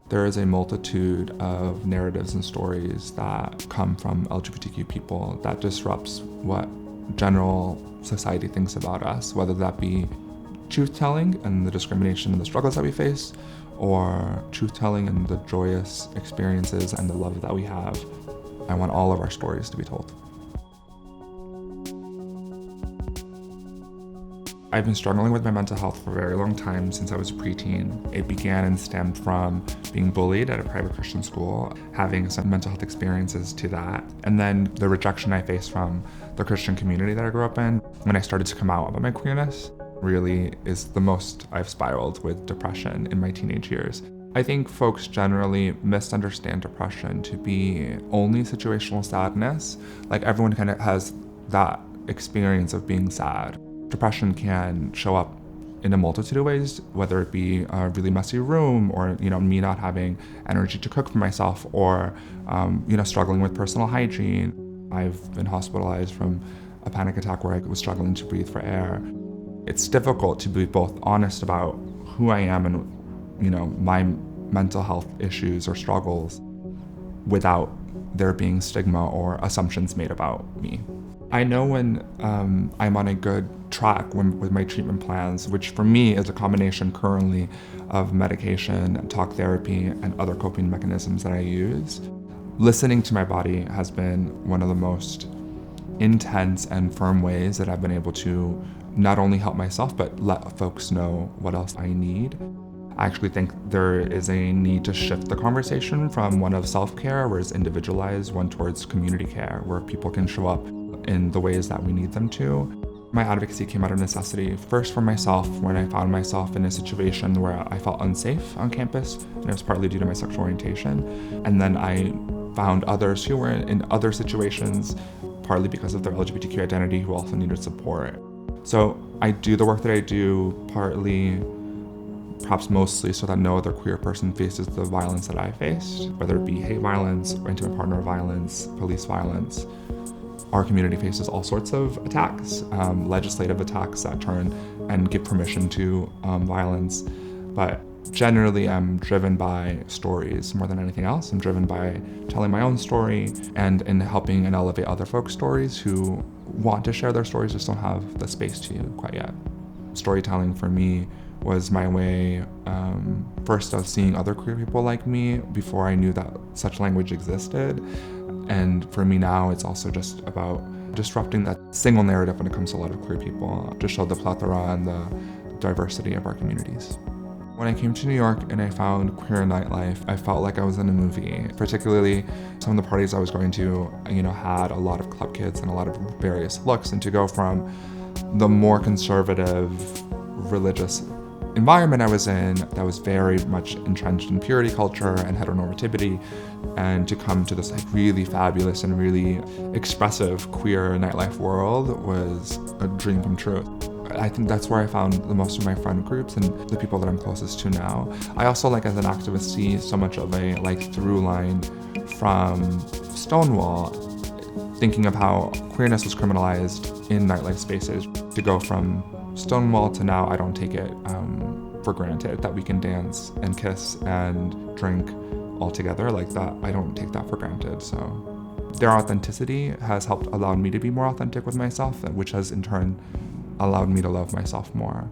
There is a multitude of narratives and stories that come from LGBTQ people that disrupts what general society thinks about us, whether that be truth-telling and the discrimination and the struggles that we face, or truth-telling and the joyous experiences and the love that we have. I want all of our stories to be told. I've been struggling with my mental health for a very long time, since I was a preteen. It began and stemmed from being bullied at a private Christian school, having some mental health experiences to that, and then the rejection I faced from the Christian community that I grew up in. When I started to come out about my queerness, really is the most I've spiraled with depression in my teenage years. I think folks generally misunderstand depression to be only situational sadness. Like, everyone kind of has that experience of being sad. Depression can show up in a multitude of ways, whether it be a really messy room, or me not having energy to cook for myself, or struggling with personal hygiene. I've been hospitalized from a panic attack where I was struggling to breathe for air. It's difficult to be both honest about who I am and my mental health issues or struggles without there being stigma or assumptions made about me. I know when I'm on a good track with my treatment plans, which for me is a combination currently of medication, talk therapy, and other coping mechanisms that I use. Listening to my body has been one of the most intense and firm ways that I've been able to not only help myself, but let folks know what else I need. I actually think there is a need to shift the conversation from one of self-care, where it's individualized, one towards community care, where people can show up in the ways that we need them to. My advocacy came out of necessity, first for myself, when I found myself in a situation where I felt unsafe on campus, and it was partly due to my sexual orientation. And then I found others who were in other situations, partly because of their LGBTQ identity, who also needed support. So I do the work that I do partly, perhaps mostly, so that no other queer person faces the violence that I faced, whether it be hate violence, or intimate partner violence, police violence. Our community faces all sorts of attacks, legislative attacks that turn and give permission to violence. But generally, I'm driven by stories more than anything else. I'm driven by telling my own story and in helping and elevate other folks' stories who want to share their stories, just don't have the space to quite yet. Storytelling for me was my way, first of seeing other queer people like me before I knew that such language existed. And for me now, it's also just about disrupting that single narrative when it comes to a lot of queer people, to show the plethora and the diversity of our communities. When I came to New York and I found queer nightlife, I felt like I was in a movie. Particularly, some of the parties I was going to, had a lot of club kids and a lot of various looks. And to go from the more conservative, religious environment I was in that was very much entrenched in purity culture and heteronormativity, and to come to this really fabulous and really expressive queer nightlife world was a dream come true. I think that's where I found the most of my friend groups and the people that I'm closest to now. I also, as an activist, see so much of a through line from Stonewall, thinking of how queerness was criminalized in nightlife spaces. To go from Stonewall to now, I don't take it for granted that we can dance and kiss and drink all together like that. I don't take that for granted. So their authenticity has allowed me to be more authentic with myself, which has in turn allowed me to love myself more.